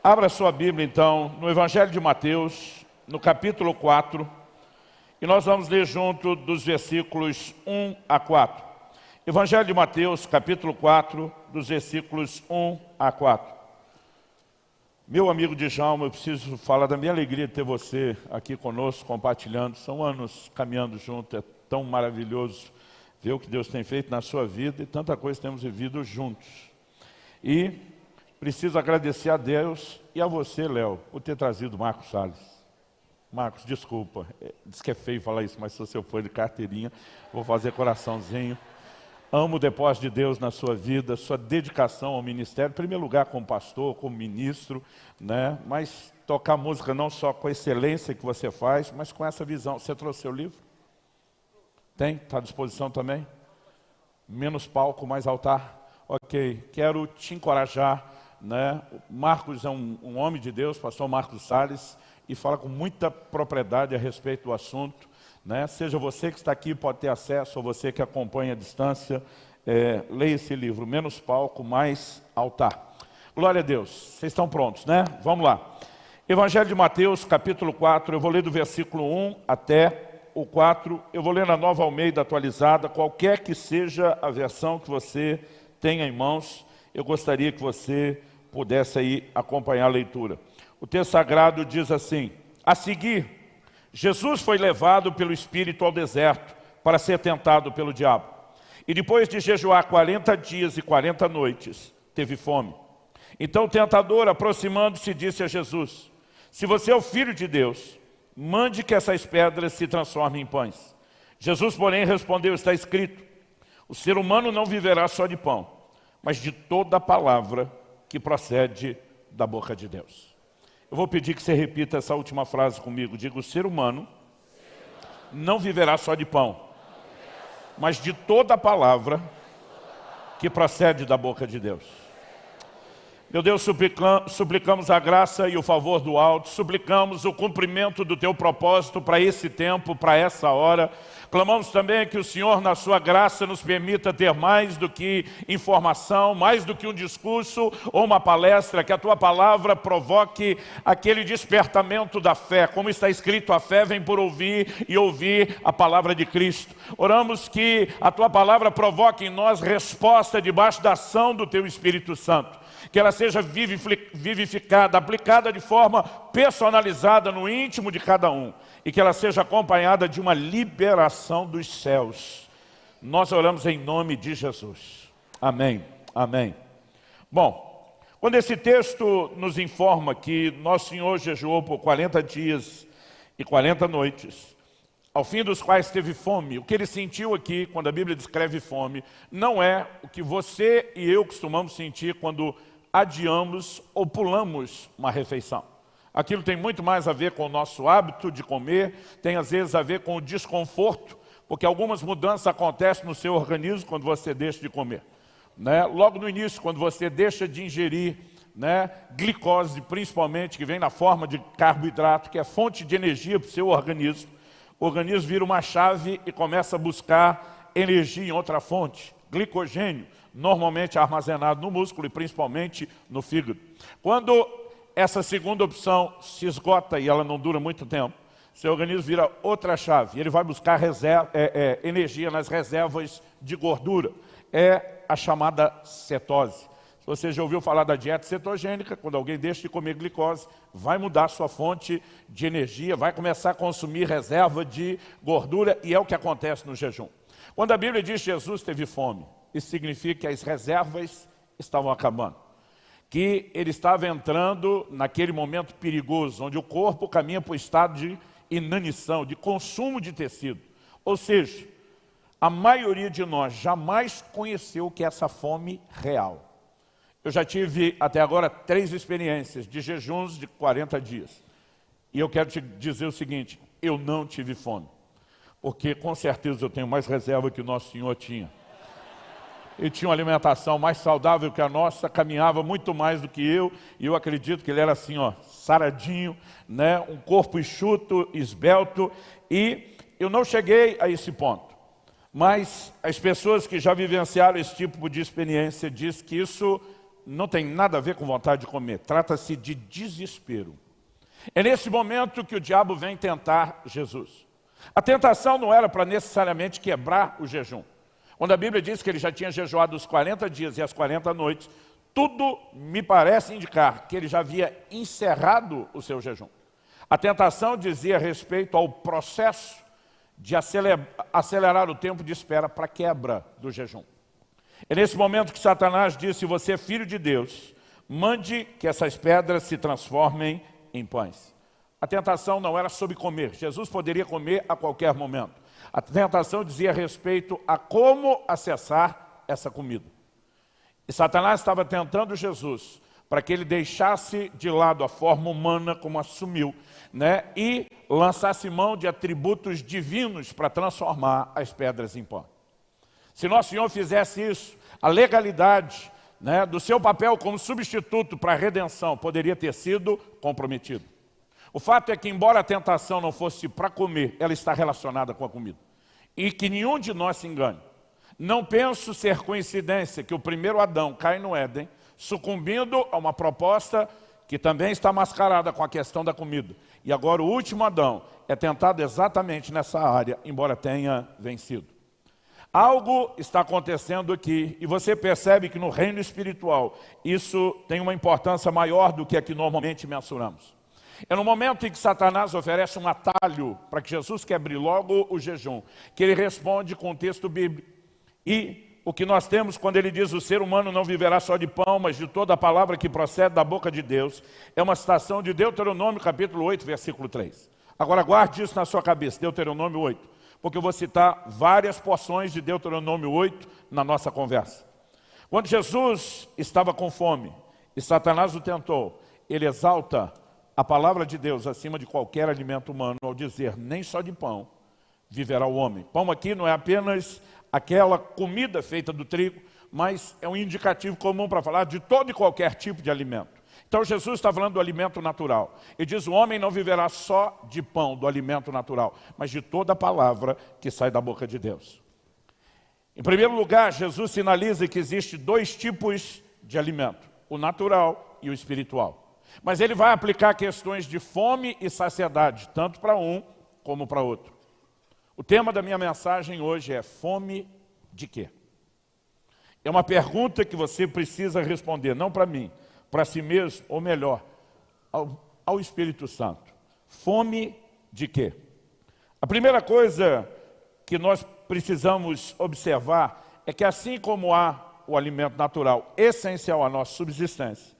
Abra sua Bíblia, então, no Evangelho de Mateus, no capítulo 4, e nós vamos ler junto dos versículos 1 a 4. Evangelho de Mateus, capítulo 4, dos versículos 1 a 4. Meu amigo Djalma, eu preciso falar da minha alegria de ter você aqui conosco, compartilhando. São anos caminhando junto, é tão maravilhoso ver o que Deus tem feito na sua vida e tanta coisa temos vivido juntos. E preciso agradecer a Deus e a você, Léo, por ter trazido Marcos Salles. Marcos, desculpa, diz que é feio falar isso, mas se você for de carteirinha, vou fazer coraçãozinho. Amo o depósito de Deus na sua vida, sua dedicação ao ministério, em primeiro lugar como pastor, como ministro, né? Mas tocar música não só com a excelência que você faz, mas com essa visão. Você trouxe seu livro? Tem? Está à disposição também? Menos palco, mais altar? Ok, quero te encorajar, né? Marcos é um homem de Deus, pastor Marcos Salles, e fala com muita propriedade a respeito do assunto, né? Seja você que está aqui, pode ter acesso, ou você que acompanha à distância, leia esse livro, Menos Palco, Mais Altar. Glória a Deus, vocês estão prontos, né? Vamos lá. Evangelho de Mateus, capítulo 4, eu vou ler do versículo 1 até o 4, eu vou ler na Nova Almeida atualizada, qualquer que seja a versão que você tenha em mãos, eu gostaria que você pudesse aí acompanhar a leitura. O texto sagrado diz assim: a seguir, Jesus foi levado pelo Espírito ao deserto para ser tentado pelo diabo. E depois de jejuar 40 dias e 40 noites, teve fome. Então o tentador, aproximando-se, disse a Jesus: se você é o Filho de Deus, mande que essas pedras se transformem em pães. Jesus, porém, respondeu: está escrito, o ser humano não viverá só de pão, mas de toda a palavra que procede da boca de Deus. Eu vou pedir que você repita essa última frase comigo. Diga: o ser humano não viverá só de pão, mas de toda a palavra que procede da boca de Deus. Meu Deus, suplicamos a graça e o favor do alto, suplicamos o cumprimento do Teu propósito para esse tempo, para essa hora. Clamamos também que o Senhor, na Sua graça, nos permita ter mais do que informação, mais do que um discurso ou uma palestra, que a Tua palavra provoque aquele despertamento da fé. Como está escrito, a fé vem por ouvir e ouvir a palavra de Cristo. Oramos que a Tua palavra provoque em nós resposta debaixo da ação do Teu Espírito Santo. Que ela seja vivificada, aplicada de forma personalizada no íntimo de cada um. E que ela seja acompanhada de uma liberação dos céus. Nós oramos em nome de Jesus. Amém. Amém. Bom, quando esse texto nos informa que nosso Senhor jejuou por 40 dias e 40 noites, ao fim dos quais teve fome, o que ele sentiu aqui, quando a Bíblia descreve fome, não é o que você e eu costumamos sentir quando adiamos ou pulamos uma refeição. Aquilo tem muito mais a ver com o nosso hábito de comer, tem às vezes a ver com o desconforto, porque algumas mudanças acontecem no seu organismo quando você deixa de comer. Né? Logo no início, quando você deixa de ingerir, né, glicose, principalmente, que vem na forma de carboidrato, que é fonte de energia para o seu organismo, o organismo vira uma chave e começa a buscar energia em outra fonte, glicogênio, normalmente armazenado no músculo e principalmente no fígado. Quando essa segunda opção se esgota e ela não dura muito tempo, seu organismo vira outra chave. Ele vai buscar energia nas reservas de gordura. É a chamada cetose. Você já ouviu falar da dieta cetogênica? Quando alguém deixa de comer glicose, vai mudar sua fonte de energia, vai começar a consumir reserva de gordura, e é o que acontece no jejum. Quando a Bíblia diz que Jesus teve fome, isso significa que as reservas estavam acabando. Que ele estava entrando naquele momento perigoso, onde o corpo caminha para o estado de inanição, de consumo de tecido. Ou seja, a maioria de nós jamais conheceu o que é essa fome real. Eu já tive até agora 3 experiências de jejuns de 40 dias. E eu quero te dizer o seguinte: eu não tive fome. Porque com certeza eu tenho mais reserva que o nosso Senhor tinha. Ele tinha uma alimentação mais saudável que a nossa, caminhava muito mais do que eu, e eu acredito que ele era assim, ó, saradinho, né? Um corpo enxuto, esbelto, e eu não cheguei a esse ponto. Mas as pessoas que já vivenciaram esse tipo de experiência dizem que isso não tem nada a ver com vontade de comer, trata-se de desespero. É nesse momento que o diabo vem tentar Jesus. A tentação não era para necessariamente quebrar o jejum. Quando a Bíblia diz que ele já tinha jejuado os 40 dias e as 40 noites, tudo me parece indicar que ele já havia encerrado o seu jejum. A tentação dizia respeito ao processo de acelerar o tempo de espera para a quebra do jejum. É nesse momento que Satanás disse: se você é filho de Deus, mande que essas pedras se transformem em pães. A tentação não era sobre comer. Jesus poderia comer a qualquer momento. A tentação dizia respeito a como acessar essa comida. E Satanás estava tentando Jesus para que ele deixasse de lado a forma humana como assumiu, né? E lançasse mão de atributos divinos para transformar as pedras em pão. Se Nosso Senhor fizesse isso, a legalidade, né, do seu papel como substituto para a redenção poderia ter sido comprometido. O fato é que, embora a tentação não fosse para comer, ela está relacionada com a comida. E que nenhum de nós se engane. Não penso ser coincidência que o primeiro Adão cai no Éden, sucumbindo a uma proposta que também está mascarada com a questão da comida. E agora o último Adão é tentado exatamente nessa área, embora tenha vencido. Algo está acontecendo aqui, e você percebe que no reino espiritual isso tem uma importância maior do que a que normalmente mensuramos. É no momento em que Satanás oferece um atalho para que Jesus quebre logo o jejum, que ele responde com o texto bíblico. E o que nós temos quando ele diz: o ser humano não viverá só de pão, mas de toda a palavra que procede da boca de Deus, é uma citação de Deuteronômio capítulo 8, versículo 3. Agora guarde isso na sua cabeça, Deuteronômio 8. Porque eu vou citar várias porções de Deuteronômio 8 na nossa conversa. Quando Jesus estava com fome e Satanás o tentou, ele exalta a palavra de Deus acima de qualquer alimento humano ao dizer: nem só de pão viverá o homem. Pão aqui não é apenas aquela comida feita do trigo, mas é um indicativo comum para falar de todo e qualquer tipo de alimento. Então Jesus está falando do alimento natural. Ele diz: o homem não viverá só de pão, do alimento natural, mas de toda a palavra que sai da boca de Deus. Em primeiro lugar, Jesus sinaliza que existe dois tipos de alimento: o natural e o espiritual. Mas ele vai aplicar questões de fome e saciedade, tanto para um como para outro. O tema da minha mensagem hoje é: fome de quê? É uma pergunta que você precisa responder, não para mim, para si mesmo, ou melhor, ao Espírito Santo. Fome de quê? A primeira coisa que nós precisamos observar é que, assim como há o alimento natural essencial à nossa subsistência,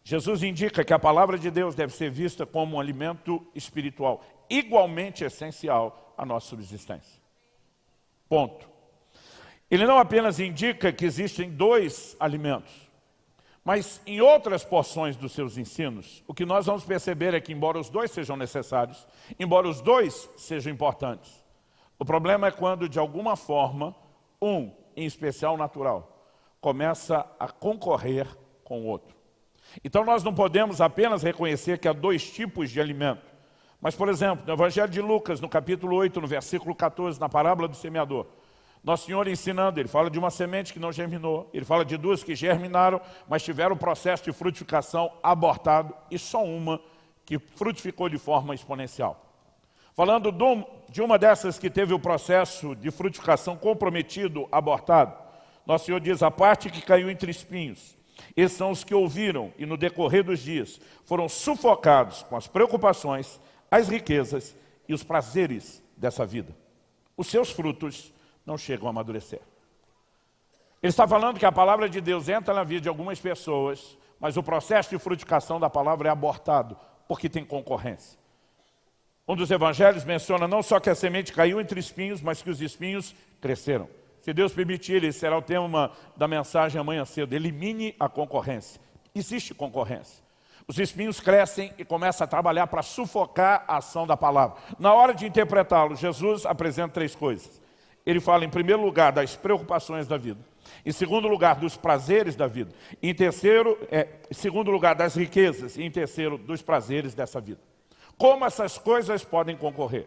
Jesus indica que a palavra de Deus deve ser vista como um alimento espiritual igualmente essencial à nossa subsistência. Ponto. Ele não apenas indica que existem dois alimentos, mas em outras porções dos seus ensinos, o que nós vamos perceber é que, embora os dois sejam necessários, embora os dois sejam importantes, o problema é quando, de alguma forma, um, em especial natural, começa a concorrer com o outro. Então nós não podemos apenas reconhecer que há dois tipos de alimento. Mas, por exemplo, no Evangelho de Lucas, no capítulo 8, no versículo 14, na parábola do semeador, Nosso Senhor ensinando, ele fala de uma semente que não germinou, ele fala de duas que germinaram, mas tiveram o processo de frutificação abortado, e só uma que frutificou de forma exponencial. Falando de uma dessas que teve o processo de frutificação comprometido, abortado, Nosso Senhor diz: a parte que caiu entre espinhos, esses são os que ouviram e no decorrer dos dias foram sufocados com as preocupações, as riquezas e os prazeres dessa vida. Os seus frutos não chegam a amadurecer. Ele está falando que a palavra de Deus entra na vida de algumas pessoas, mas o processo de frutificação da palavra é abortado, porque tem concorrência. Um dos evangelhos menciona não só que a semente caiu entre espinhos, mas que os espinhos cresceram. Se Deus permitir, esse será o tema da mensagem amanhã cedo: elimine a concorrência. Existe concorrência. Os espinhos crescem e começam a trabalhar para sufocar a ação da palavra. Na hora de interpretá-lo, Jesus apresenta três coisas. Ele fala, em primeiro lugar, das preocupações da vida. Em segundo lugar, dos prazeres da vida. Em segundo lugar, das riquezas. E em terceiro, dos prazeres dessa vida. Como essas coisas podem concorrer?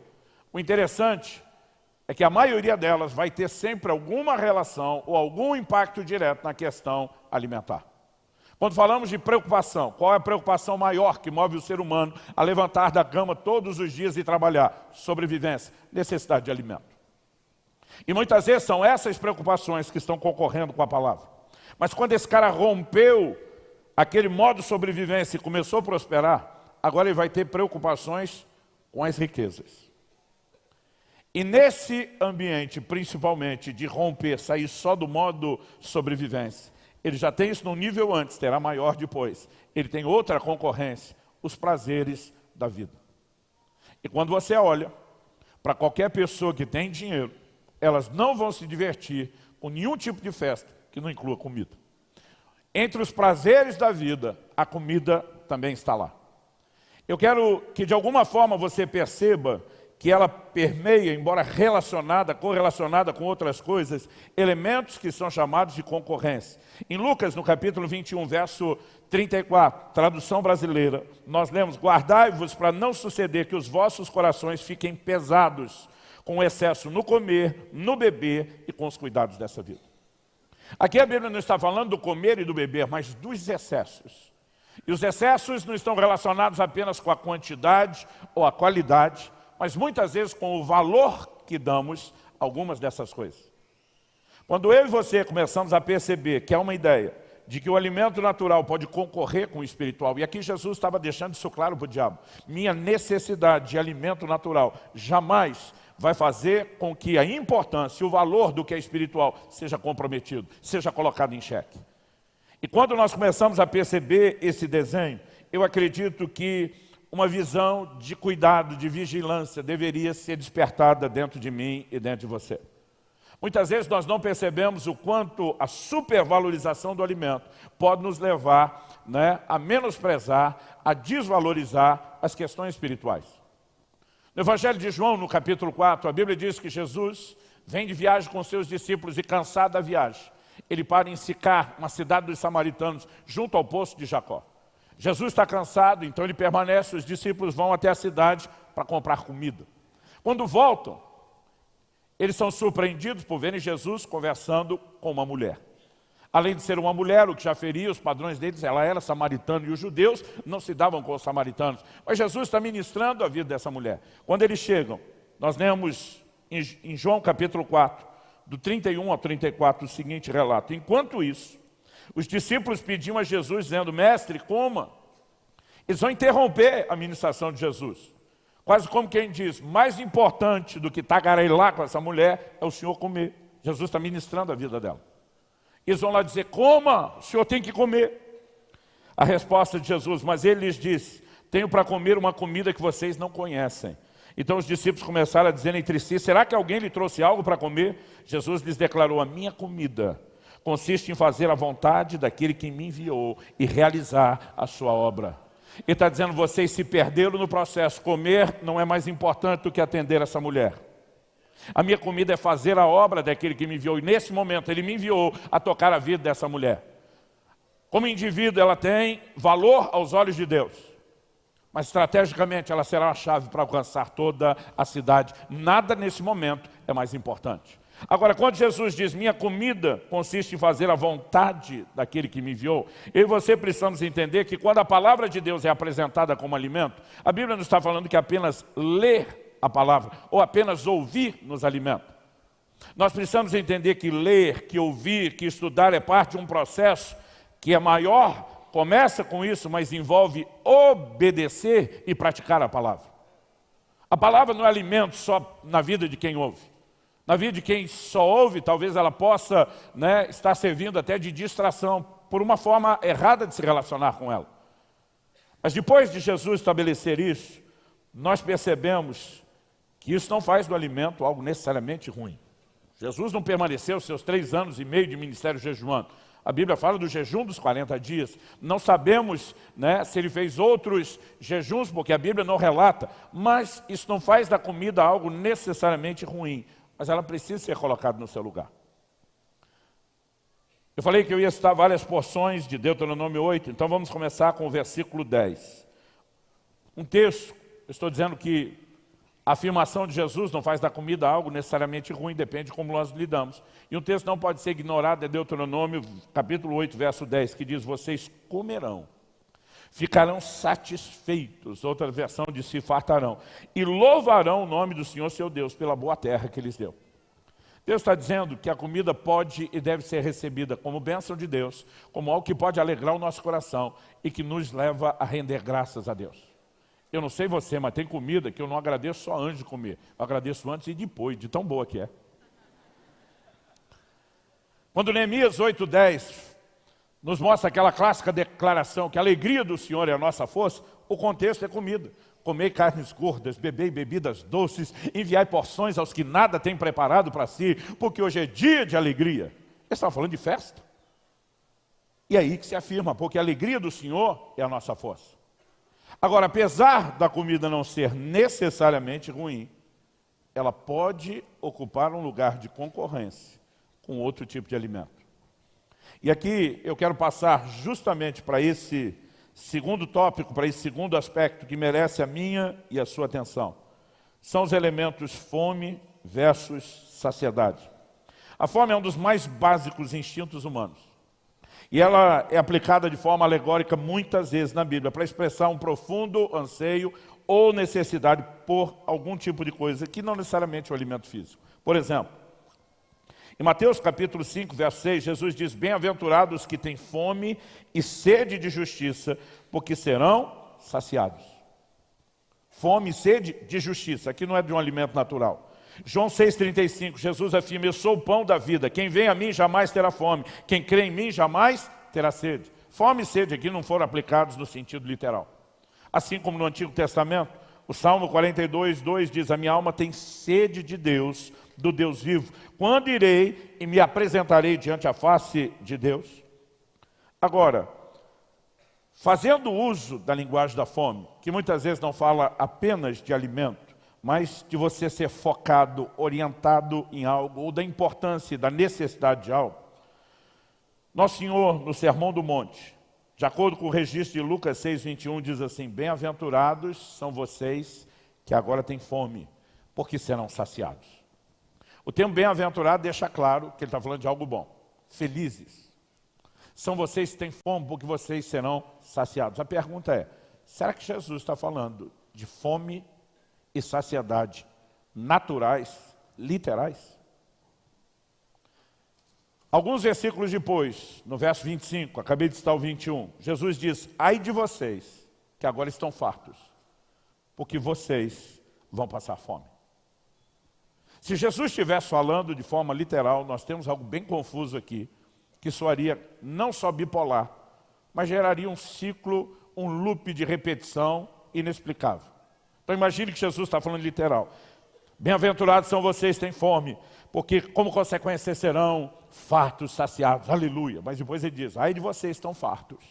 O interessante é que a maioria delas vai ter sempre alguma relação ou algum impacto direto na questão alimentar. Quando falamos de preocupação, qual é a preocupação maior que move o ser humano a levantar da cama todos os dias e trabalhar? Sobrevivência, necessidade de alimento. E muitas vezes são essas preocupações que estão concorrendo com a palavra. Mas quando esse cara rompeu aquele modo de sobrevivência e começou a prosperar, agora ele vai ter preocupações com as riquezas. E nesse ambiente, principalmente, de romper, sair só do modo sobrevivência, ele já tem isso num nível antes, terá maior depois. Ele tem outra concorrência, os prazeres da vida. E quando você olha para qualquer pessoa que tem dinheiro, elas não vão se divertir com nenhum tipo de festa que não inclua comida. Entre os prazeres da vida, a comida também está lá. Eu quero que de alguma forma você perceba que ela permeia, embora correlacionada com outras coisas, elementos que são chamados de concorrência. Em Lucas, no capítulo 21, verso 34, tradução brasileira, nós lemos: guardai-vos para não suceder que os vossos corações fiquem pesados com o excesso no comer, no beber e com os cuidados dessa vida. Aqui a Bíblia não está falando do comer e do beber, mas dos excessos. E os excessos não estão relacionados apenas com a quantidade ou a qualidade, mas muitas vezes com o valor que damos a algumas dessas coisas. Quando eu e você começamos a perceber que há uma ideia de que o alimento natural pode concorrer com o espiritual, e aqui Jesus estava deixando isso claro para o diabo, minha necessidade de alimento natural jamais vai fazer com que a importância e o valor do que é espiritual seja comprometido, seja colocado em xeque. E quando nós começamos a perceber esse desenho, eu acredito que uma visão de cuidado, de vigilância, deveria ser despertada dentro de mim e dentro de você. Muitas vezes nós não percebemos o quanto a supervalorização do alimento pode nos levar, a menosprezar, a desvalorizar as questões espirituais. No Evangelho de João, no capítulo 4, a Bíblia diz que Jesus vem de viagem com seus discípulos e, cansado da viagem, ele para em Sicar, uma cidade dos samaritanos, junto ao poço de Jacó. Jesus está cansado, então ele permanece, os discípulos vão até a cidade para comprar comida. Quando voltam, eles são surpreendidos por verem Jesus conversando com uma mulher. Além de ser uma mulher, o que já feria os padrões deles, ela era samaritana e os judeus não se davam com os samaritanos. Mas Jesus está ministrando a vida dessa mulher. Quando eles chegam, nós lemos em João capítulo 4, do 31 ao 34, o seguinte relato: enquanto isso, os discípulos pediam a Jesus, dizendo: mestre, coma. Eles vão interromper a ministração de Jesus. Quase como quem diz: mais importante do que tagarelar com essa mulher é o Senhor comer. Jesus está ministrando a vida dela. Eles vão lá dizer: coma, o Senhor tem que comer. A resposta de Jesus: mas ele lhes disse: tenho para comer uma comida que vocês não conhecem. Então os discípulos começaram a dizer entre si: será que alguém lhe trouxe algo para comer? Jesus lhes declarou: a minha comida consiste em fazer a vontade daquele que me enviou e realizar a sua obra. Ele está dizendo: vocês se perderam no processo. Comer não é mais importante do que atender essa mulher. A minha comida é fazer a obra daquele que me enviou. E nesse momento ele me enviou a tocar a vida dessa mulher. Como indivíduo ela tem valor aos olhos de Deus. Mas estrategicamente ela será a chave para alcançar toda a cidade. Nada nesse momento é mais importante. Agora, quando Jesus diz: minha comida consiste em fazer a vontade daquele que me enviou, eu e você precisamos entender que quando a palavra de Deus é apresentada como alimento, a Bíblia não está falando que apenas ler a palavra ou apenas ouvir nos alimenta. Nós precisamos entender que ler, que ouvir, que estudar é parte de um processo que é maior, começa com isso, mas envolve obedecer e praticar a palavra. A palavra não é alimento só na vida de quem ouve. Na vida de quem só ouve, talvez ela possa estar servindo até de distração, por uma forma errada de se relacionar com ela. Mas depois de Jesus estabelecer isso, nós percebemos que isso não faz do alimento algo necessariamente ruim. Jesus não permaneceu seus 3 anos e meio de ministério jejuando. A Bíblia fala do jejum dos 40 dias. Não sabemos se ele fez outros jejuns, porque a Bíblia não relata. Mas isso não faz da comida algo necessariamente ruim. Mas ela precisa ser colocada no seu lugar. Eu falei que eu ia citar várias porções de Deuteronômio 8, então vamos começar com o versículo 10. Um texto, eu estou dizendo que A afirmação de Jesus não faz da comida algo necessariamente ruim, depende de como nós lidamos. E um texto não pode ser ignorado, é Deuteronômio, capítulo 8, verso 10, que diz, vocês comerão, ficarão satisfeitos, outra versão diz, se fartarão, e louvarão o nome do Senhor seu Deus pela boa terra que lhes deu. Deus está dizendo que a comida pode e deve ser recebida como bênção de Deus, como algo que pode alegrar o nosso coração e que nos leva a render graças a Deus. Eu não sei você, mas tem comida que eu não agradeço só antes de comer. Eu agradeço antes e depois, de tão boa que é. Quando Neemias 8:10 nos mostra aquela clássica declaração que a alegria do Senhor é a nossa força, o contexto é comida. Comei carnes gordas, bebei bebidas doces, enviai porções aos que nada têm preparado para si, porque hoje é dia de alegria. Ele estava falando de festa. E é aí que se afirma, porque a alegria do Senhor é a nossa força. Agora, apesar da comida não ser necessariamente ruim, ela pode ocupar um lugar de concorrência com outro tipo de alimento. E aqui eu quero passar justamente para esse segundo tópico, para esse segundo aspecto que merece a minha e a sua atenção. São os elementos fome versus saciedade. A fome é um dos mais básicos instintos humanos. E ela é aplicada de forma alegórica muitas vezes na Bíblia, para expressar um profundo anseio ou necessidade por algum tipo de coisa, que não necessariamente é o alimento físico. Por exemplo, em Mateus capítulo 5, verso 6, Jesus diz, bem-aventurados que têm fome e sede de justiça, porque serão saciados. Fome e sede de justiça, aqui não é de um alimento natural. João 6,35, Jesus afirma, eu sou o pão da vida, quem vem a mim jamais terá fome, quem crê em mim jamais terá sede. Fome e sede aqui não foram aplicados no sentido literal. Assim como no Antigo Testamento, o Salmo 42:2 diz, a minha alma tem sede de Deus, do Deus vivo. Quando irei e me apresentarei diante a face de Deus? Agora, fazendo uso da linguagem da fome, que muitas vezes não fala apenas de alimento, mas de você ser focado, orientado em algo, ou da importância e da necessidade de algo. Nosso Senhor, no Sermão do Monte, de acordo com o registro de Lucas 6:21, diz assim, bem-aventurados são vocês que agora têm fome, porque serão saciados. O termo bem-aventurado deixa claro que ele está falando de algo bom. Felizes. São vocês que têm fome, porque vocês serão saciados. A pergunta é, será que Jesus está falando de fome e saciedade naturais, literais? Alguns versículos depois, no verso 25, acabei de citar o 21, Jesus diz, ai de vocês, que agora estão fartos, porque vocês vão passar fome. Se Jesus estivesse falando de forma literal, nós temos algo bem confuso aqui, que soaria não só bipolar, mas geraria um ciclo, um loop de repetição inexplicável. Então imagine que Jesus está falando literal. Bem-aventurados são vocês que têm fome, porque como consequência serão fartos, saciados, aleluia. Mas depois ele diz, ai de vocês estão fartos,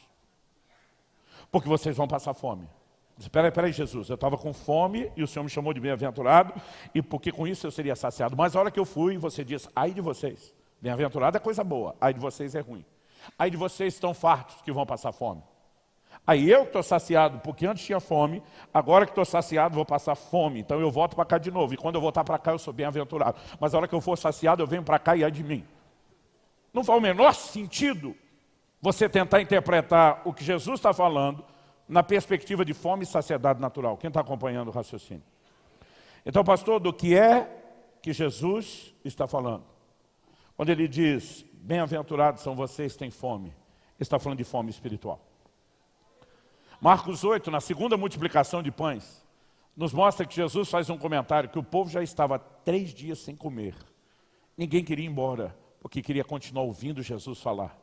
porque vocês vão passar fome. Espera aí, Jesus, eu estava com fome e o Senhor me chamou de bem-aventurado, e porque com isso eu seria saciado. Mas a hora que eu fui, você diz, ai de vocês. Bem-aventurado é coisa boa, ai de vocês é ruim. Ai de vocês estão fartos que vão passar fome. Aí eu que estou saciado, porque antes tinha fome, agora que estou saciado vou passar fome. Então eu volto para cá de novo, e quando eu voltar para cá eu sou bem-aventurado. Mas a hora que eu for saciado eu venho para cá e ai de mim. Não faz o menor sentido você tentar interpretar o que Jesus está falando na perspectiva de fome e saciedade natural. Quem está acompanhando o raciocínio? Então, pastor, do que é que Jesus está falando? Quando ele diz, bem-aventurados são vocês que têm fome, ele está falando de fome espiritual. Marcos 8, na segunda multiplicação de pães, nos mostra que Jesus faz um comentário que o povo já estava 3 dias sem comer. Ninguém queria ir embora, porque queria continuar ouvindo Jesus falar.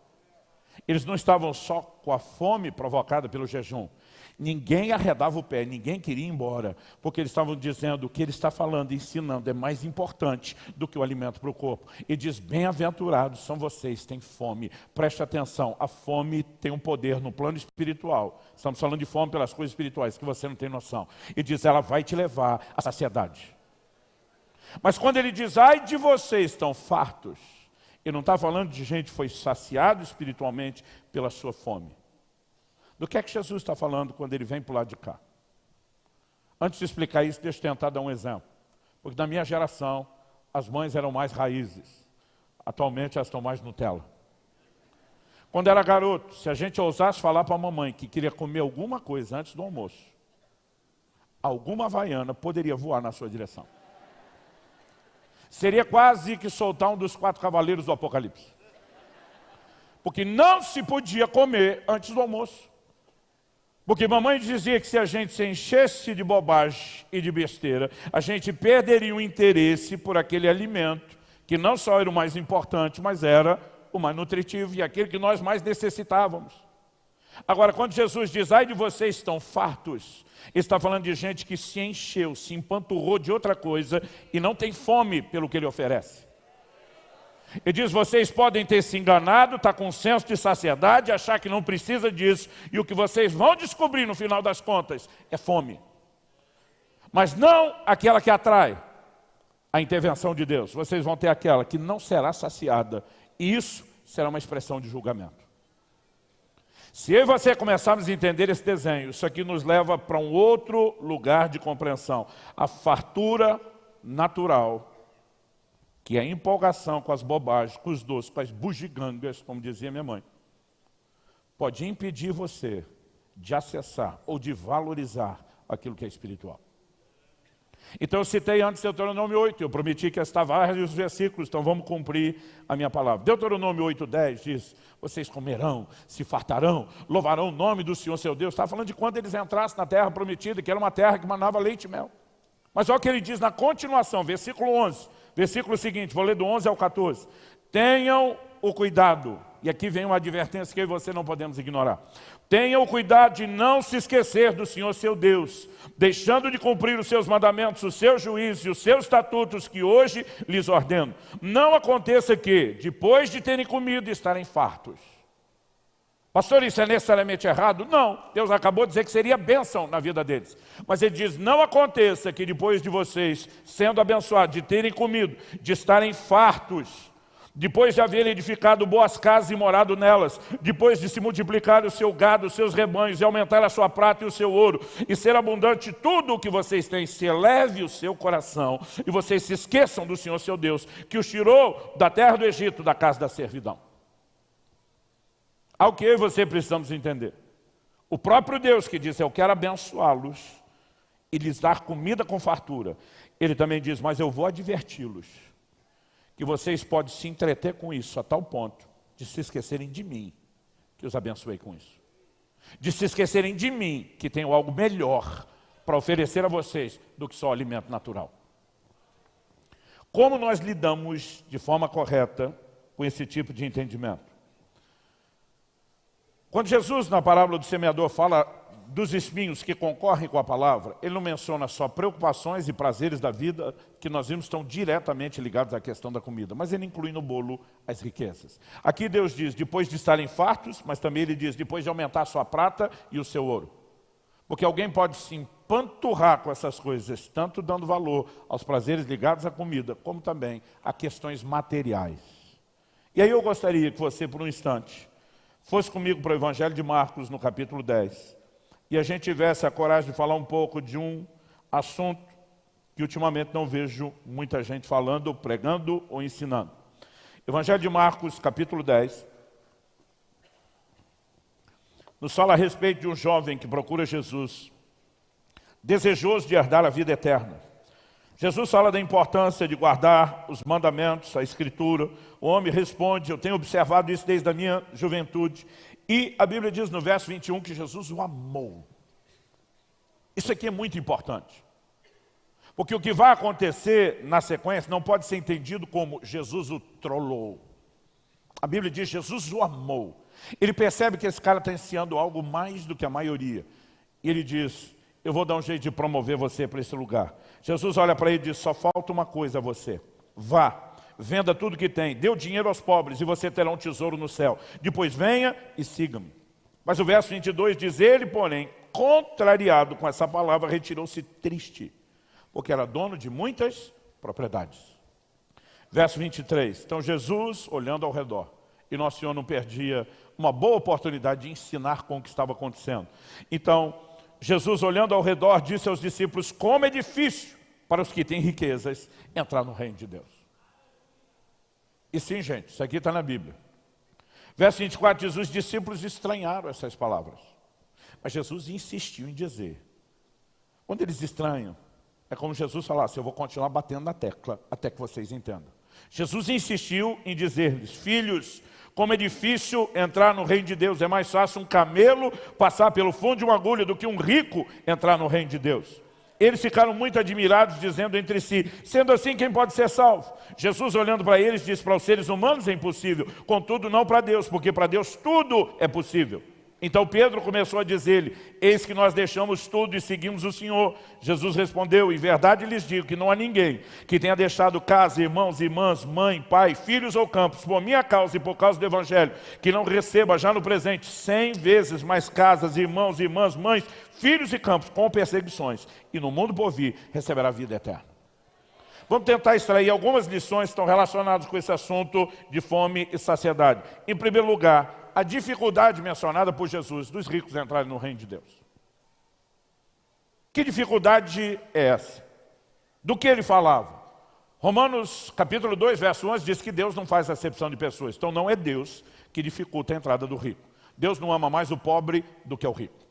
Eles não estavam só com a fome provocada pelo jejum. Ninguém arredava o pé, ninguém queria ir embora, porque eles estavam dizendo o que ele está falando, ensinando, é mais importante do que o alimento para o corpo. E diz, bem-aventurados são vocês que têm fome. Preste atenção, a fome tem um poder no plano espiritual. Estamos falando de fome pelas coisas espirituais, que você não tem noção. E diz, ela vai te levar à saciedade. Mas quando ele diz, ai de vocês estão fartos, ele não está falando de gente que foi saciado espiritualmente pela sua fome. Do que é que Jesus está falando quando ele vem para o lado de cá? Antes de explicar isso, deixa eu tentar dar um exemplo. Porque na minha geração, as mães eram mais raízes. Atualmente elas estão mais Nutella. Quando era garoto, se a gente ousasse falar para a mamãe que queria comer alguma coisa antes do almoço, alguma havaiana poderia voar na sua direção. Seria quase que soltar um dos 4 cavaleiros do Apocalipse. Porque não se podia comer antes do almoço. Porque mamãe dizia que se a gente se enchesse de bobagem e de besteira, a gente perderia o interesse por aquele alimento, que não só era o mais importante, mas era o mais nutritivo e aquele que nós mais necessitávamos. Agora, quando Jesus diz, ai de vocês estão fartos, ele está falando de gente que se encheu, se empanturrou de outra coisa e não tem fome pelo que ele oferece. Ele diz, vocês podem ter se enganado, estar com um senso de saciedade, achar que não precisa disso, e o que vocês vão descobrir no final das contas é fome. Mas não aquela que atrai a intervenção de Deus. Vocês vão ter aquela que não será saciada, e isso será uma expressão de julgamento. Se eu e você começarmos a entender esse desenho, isso aqui nos leva para um outro lugar de compreensão. A fartura natural, que é a empolgação com as bobagens, com os doces, com as bugigangas, como dizia minha mãe, pode impedir você de acessar ou de valorizar aquilo que é espiritual. Então eu citei antes Deuteronômio 8, eu prometi que estava vários versículos, então vamos cumprir a minha palavra. Deuteronômio 8:10 diz, vocês comerão, se fartarão, louvarão o nome do Senhor seu Deus. Estava falando de quando eles entrassem na terra prometida, que era uma terra que manava leite e mel. Mas olha o que ele diz na continuação, versículo 11, versículo seguinte, vou ler do 11 ao 14. Tenham o cuidado, e aqui vem uma advertência que eu e você não podemos ignorar. Tenham o cuidado de não se esquecer do Senhor seu Deus, deixando de cumprir os seus mandamentos, os seus juízos e os seus estatutos que hoje lhes ordeno. Não aconteça que, depois de terem comido, estarem fartos. Pastor, isso é necessariamente errado? Não, Deus acabou de dizer que seria bênção na vida deles. Mas ele diz, não aconteça que depois de vocês, sendo abençoados, de terem comido, de estarem fartos, depois de haverem edificado boas casas e morado nelas, depois de se multiplicar o seu gado, os seus rebanhos, e aumentar a sua prata e o seu ouro, e ser abundante tudo o que vocês têm, se eleve o seu coração, e vocês se esqueçam do Senhor seu Deus, que os tirou da terra do Egito, da casa da servidão. Ao que eu e você precisamos entender. O próprio Deus que diz, eu quero abençoá-los e lhes dar comida com fartura. Ele também diz, mas eu vou adverti-los que vocês podem se entreter com isso a tal ponto de se esquecerem de mim, que os abençoei com isso. De se esquecerem de mim, que tenho algo melhor para oferecer a vocês do que só alimento natural. Como nós lidamos de forma correta com esse tipo de entendimento? Quando Jesus, na parábola do semeador, fala dos espinhos que concorrem com a palavra, ele não menciona só preocupações e prazeres da vida, que nós vimos estão diretamente ligados à questão da comida, mas ele inclui no bolo as riquezas. Aqui Deus diz, depois de estarem fartos, mas também ele diz, depois de aumentar a sua prata e o seu ouro. Porque alguém pode se empanturrar com essas coisas, tanto dando valor aos prazeres ligados à comida, como também a questões materiais. E aí eu gostaria que você, por um instante, fosse comigo para o Evangelho de Marcos, no capítulo 10, e a gente tivesse a coragem de falar um pouco de um assunto que ultimamente não vejo muita gente falando, ou pregando, ou ensinando. Evangelho de Marcos, capítulo 10, nos fala a respeito de um jovem que procura Jesus, desejoso de herdar a vida eterna. Jesus fala da importância de guardar os mandamentos, a Escritura. O homem responde, eu tenho observado isso desde a minha juventude. E a Bíblia diz no verso 21 que Jesus o amou. Isso aqui é muito importante. Porque o que vai acontecer na sequência não pode ser entendido como Jesus o trollou. A Bíblia diz Jesus o amou. Ele percebe que esse cara está ensinando algo mais do que a maioria. E ele diz, eu vou dar um jeito de promover você para esse lugar. Jesus olha para ele e diz, só falta uma coisa a você. Vá, venda tudo que tem, dê o dinheiro aos pobres e você terá um tesouro no céu. Depois venha e siga-me. Mas o verso 22 diz, ele, porém, contrariado com essa palavra, retirou-se triste, porque era dono de muitas propriedades. Verso 23, então Jesus, olhando ao redor, e Nosso Senhor não perdia uma boa oportunidade de ensinar com o que estava acontecendo. Então, Jesus, olhando ao redor, disse aos discípulos: como é difícil para os que têm riquezas entrar no reino de Deus. E sim, gente, isso aqui está na Bíblia. Verso 24 diz: os discípulos estranharam essas palavras, mas Jesus insistiu em dizer. Quando eles estranham, é como Jesus falasse: eu vou continuar batendo na tecla até que vocês entendam. Jesus insistiu em dizer-lhes: filhos, como é difícil entrar no reino de Deus. É mais fácil um camelo passar pelo fundo de uma agulha do que um rico entrar no reino de Deus. Eles ficaram muito admirados, dizendo entre si: sendo assim, quem pode ser salvo? Jesus, olhando para eles, disse: para os seres humanos é impossível, contudo não para Deus, porque para Deus tudo é possível. Então Pedro começou a dizer-lhe: eis que nós deixamos tudo e seguimos o Senhor. Jesus respondeu: em verdade lhes digo que não há ninguém que tenha deixado casa, irmãos, irmãs, mãe, pai, filhos ou campos, por minha causa e por causa do Evangelho, que não receba já no presente 100 vezes mais casas, irmãos, irmãs, mães, filhos e campos, com perseguições, e no mundo por vir receberá vida eterna. Vamos tentar extrair algumas lições que estão relacionadas com esse assunto de fome e saciedade. Em primeiro lugar, a dificuldade mencionada por Jesus dos ricos entrarem no reino de Deus. Que dificuldade é essa? Do que ele falava? Romanos capítulo 2, verso 11 diz que Deus não faz acepção de pessoas. Então não é Deus que dificulta a entrada do rico. Deus não ama mais o pobre do que o rico.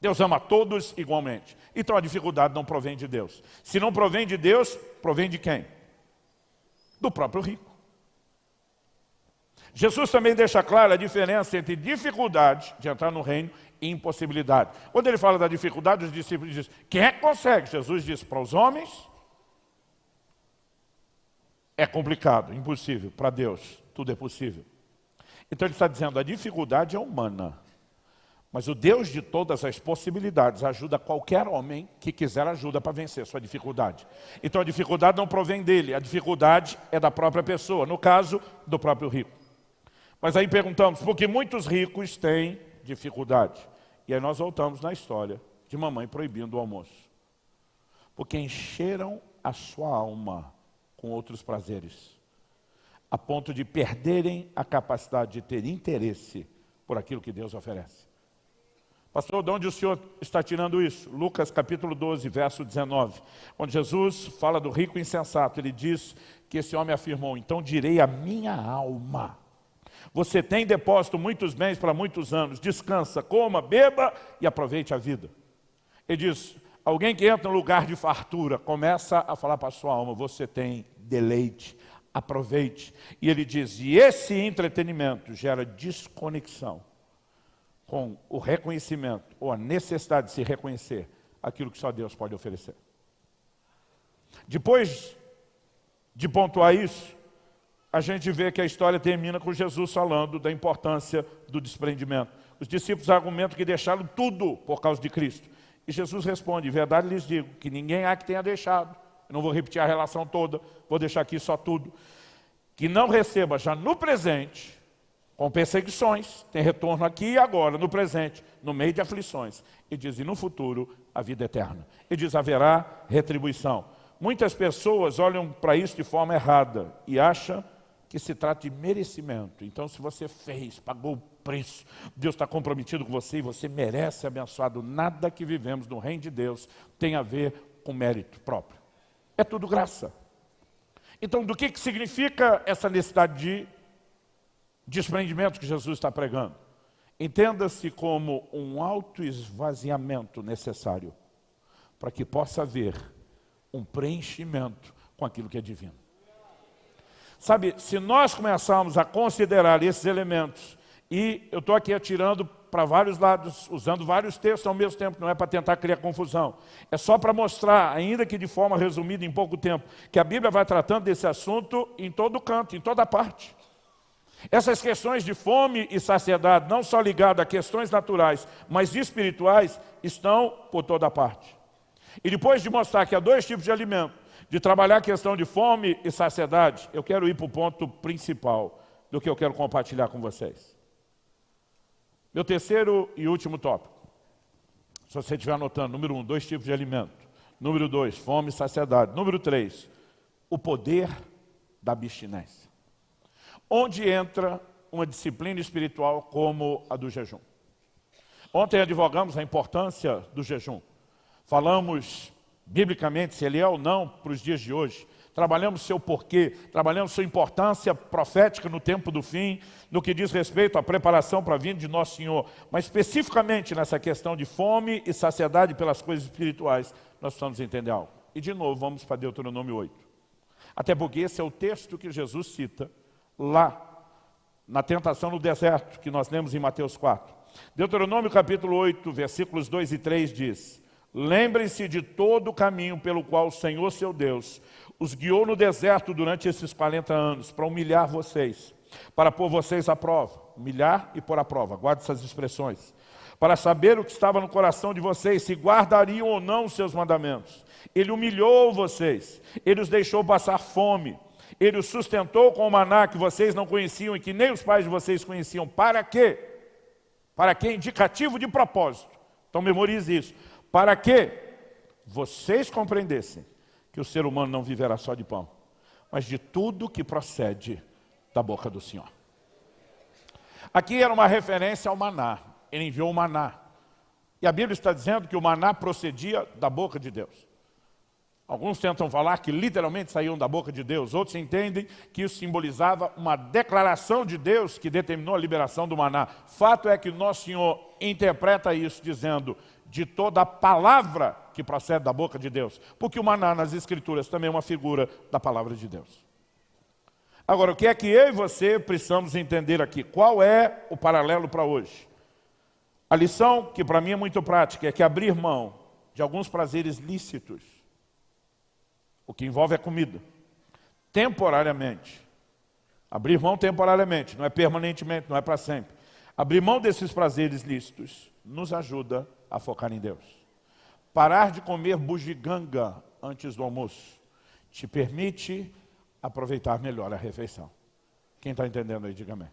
Deus ama a todos igualmente. Então a dificuldade não provém de Deus. Se não provém de Deus, provém de quem? Do próprio rico. Jesus também deixa clara a diferença entre dificuldade de entrar no reino e impossibilidade. Quando ele fala da dificuldade, os discípulos dizem: quem é que consegue? Jesus diz: para os homens é complicado, impossível. Para Deus tudo é possível. Então ele está dizendo: a dificuldade é humana, mas o Deus de todas as possibilidades ajuda qualquer homem que quiser ajuda para vencer sua dificuldade. Então a dificuldade não provém dele, a dificuldade é da própria pessoa, no caso do próprio rico. Mas aí perguntamos: por que muitos ricos têm dificuldade? E aí nós voltamos na história de mamãe proibindo o almoço. Porque encheram a sua alma com outros prazeres, a ponto de perderem a capacidade de ter interesse por aquilo que Deus oferece. Pastor, de onde o senhor está tirando isso? Lucas capítulo 12, verso 19. Quando Jesus fala do rico insensato, ele diz que esse homem afirmou: então direi à minha alma, você tem depósito muitos bens para muitos anos, descansa, coma, beba e aproveite a vida. Ele diz: alguém que entra no lugar de fartura, começa a falar para a sua alma: você tem deleite, aproveite. E ele diz: e esse entretenimento gera desconexão com o reconhecimento, ou a necessidade de se reconhecer aquilo que só Deus pode oferecer. Depois de pontuar isso, a gente vê que a história termina com Jesus falando da importância do desprendimento. Os discípulos argumentam que deixaram tudo por causa de Cristo. E Jesus responde: em verdade lhes digo que ninguém há que tenha deixado. Eu não vou repetir a relação toda, vou deixar aqui só tudo. Que não receba já no presente, com perseguições, tem retorno aqui e agora, no presente, no meio de aflições. E diz: e no futuro, a vida eterna. E diz: haverá retribuição. Muitas pessoas olham para isso de forma errada e acham que se trata de merecimento. Então, se você fez, pagou o preço, Deus está comprometido com você e você merece ser abençoado. Nada que vivemos no reino de Deus tem a ver com mérito próprio. É tudo graça. Então, do que significa essa necessidade de desprendimento que Jesus está pregando? Entenda-se como um autoesvaziamento necessário para que possa haver um preenchimento com aquilo que é divino. Sabe, se nós começarmos a considerar esses elementos, e eu estou aqui atirando para vários lados, usando vários textos ao mesmo tempo, não é para tentar criar confusão, é só para mostrar, ainda que de forma resumida em pouco tempo, que a Bíblia vai tratando desse assunto em todo canto, em toda parte. Essas questões de fome e saciedade, não só ligadas a questões naturais, mas espirituais, estão por toda parte. E depois de mostrar que há dois tipos de alimento, de trabalhar a questão de fome e saciedade, eu quero ir para o ponto principal do que eu quero compartilhar com vocês. Meu terceiro e último tópico. Se você estiver anotando: número 1, dois tipos de alimento. Número 2, fome e saciedade. Número 3, o poder da abstinência. Onde entra uma disciplina espiritual como a do jejum. Ontem advogamos a importância do jejum. Falamos, biblicamente, se ele é ou não para os dias de hoje. Trabalhamos seu porquê, trabalhamos sua importância profética no tempo do fim, no que diz respeito à preparação para a vinda de Nosso Senhor. Mas especificamente nessa questão de fome e saciedade pelas coisas espirituais, nós precisamos entender algo. E de novo, vamos para Deuteronômio 8. Até porque esse é o texto que Jesus cita lá na tentação no deserto, que nós lemos em Mateus 4. Deuteronômio capítulo 8, versículos 2 e 3 diz: lembrem-se de todo o caminho pelo qual o Senhor, seu Deus, os guiou no deserto durante esses 40 anos, para humilhar vocês, para pôr vocês à prova. Humilhar e pôr à prova, guarde essas expressões. Para saber o que estava no coração de vocês, se guardariam ou não os seus mandamentos. Ele humilhou vocês, ele os deixou passar fome, ele os sustentou com o maná que vocês não conheciam e que nem os pais de vocês conheciam. Para quê? Para quê? Indicativo de propósito. Então memorize isso. Para que vocês compreendessem que o ser humano não viverá só de pão, mas de tudo que procede da boca do Senhor. Aqui era uma referência ao maná. Ele enviou o maná. E a Bíblia está dizendo que o maná procedia da boca de Deus. Alguns tentam falar que literalmente saíam da boca de Deus. Outros entendem que isso simbolizava uma declaração de Deus que determinou a liberação do maná. Fato é que o Nosso Senhor interpreta isso dizendo de toda a palavra que procede da boca de Deus. Porque o maná nas Escrituras também é uma figura da palavra de Deus. Agora, o que é que eu e você precisamos entender aqui? Qual é o paralelo para hoje? A lição, que para mim é muito prática, é que abrir mão de alguns prazeres lícitos, o que envolve a comida, temporariamente. Abrir mão temporariamente, não é permanentemente, não é para sempre. Abrir mão desses prazeres lícitos nos ajuda a focar em Deus. Parar de comer bugiganga antes do almoço te permite aproveitar melhor a refeição. Quem está entendendo aí, diga amém.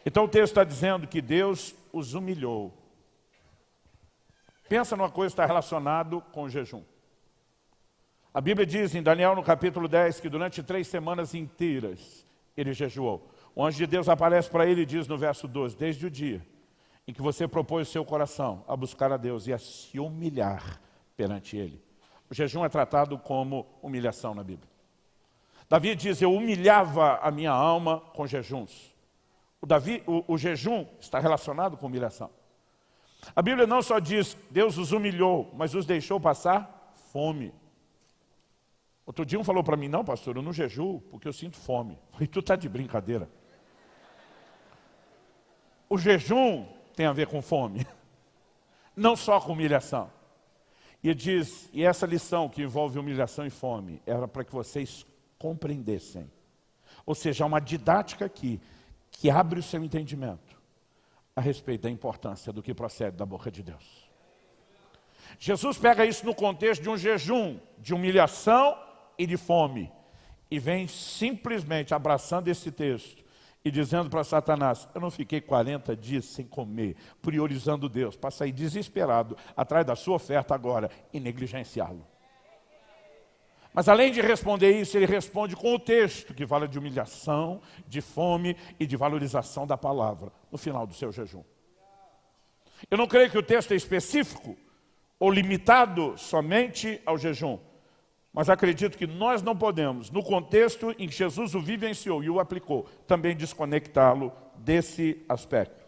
Então o texto está dizendo que Deus os humilhou. Pensa numa coisa que está relacionada com o jejum. A Bíblia diz em Daniel no capítulo 10 que durante 3 semanas inteiras ele jejuou. O anjo de Deus aparece para ele e diz no verso 12, desde o dia em que você propôs o seu coração a buscar a Deus e a se humilhar perante Ele. O jejum é tratado como humilhação na Bíblia. Davi diz, eu humilhava a minha alma com jejuns. O jejum está relacionado com humilhação. A Bíblia não só diz, Deus os humilhou, mas os deixou passar fome. Outro dia um falou para mim, não pastor, eu não jejuo porque eu sinto fome. Eu falei, tu está de brincadeira. O jejum tem a ver com fome, não só com humilhação. E ele diz, e essa lição que envolve humilhação e fome, era para que vocês compreendessem. Ou seja, há uma didática aqui, que abre o seu entendimento a respeito da importância do que procede da boca de Deus. Jesus pega isso no contexto de um jejum, de humilhação e de fome, e vem simplesmente abraçando esse texto e dizendo para Satanás, eu não fiquei 40 dias sem comer, priorizando Deus, para sair desesperado atrás da sua oferta agora e negligenciá-lo. Mas além de responder isso, ele responde com o texto que fala de humilhação, de fome e de valorização da palavra no final do seu jejum. Eu não creio que o texto é específico ou limitado somente ao jejum, mas acredito que nós não podemos, no contexto em que Jesus o vivenciou e o aplicou, também desconectá-lo desse aspecto.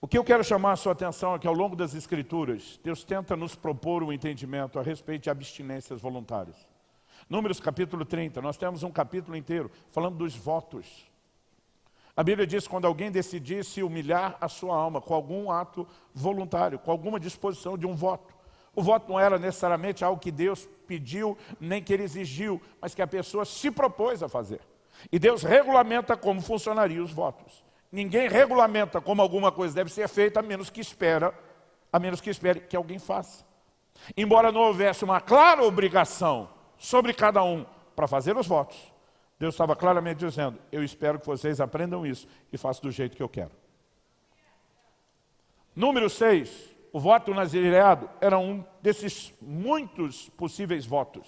O que eu quero chamar a sua atenção é que ao longo das Escrituras, Deus tenta nos propor um entendimento a respeito de abstinências voluntárias. Números capítulo 30, nós temos um capítulo inteiro falando dos votos. A Bíblia diz que quando alguém decidisse humilhar a sua alma com algum ato voluntário, com alguma disposição de um voto. O voto não era necessariamente algo que Deus pediu, nem que Ele exigiu, mas que a pessoa se propôs a fazer. E Deus regulamenta como funcionariam os votos. Ninguém regulamenta como alguma coisa deve ser feita, a menos que espere que alguém faça. Embora não houvesse uma clara obrigação sobre cada um para fazer os votos, Deus estava claramente dizendo, eu espero que vocês aprendam isso e façam do jeito que eu quero. Número 6, o voto nazireado era um desses muitos possíveis votos.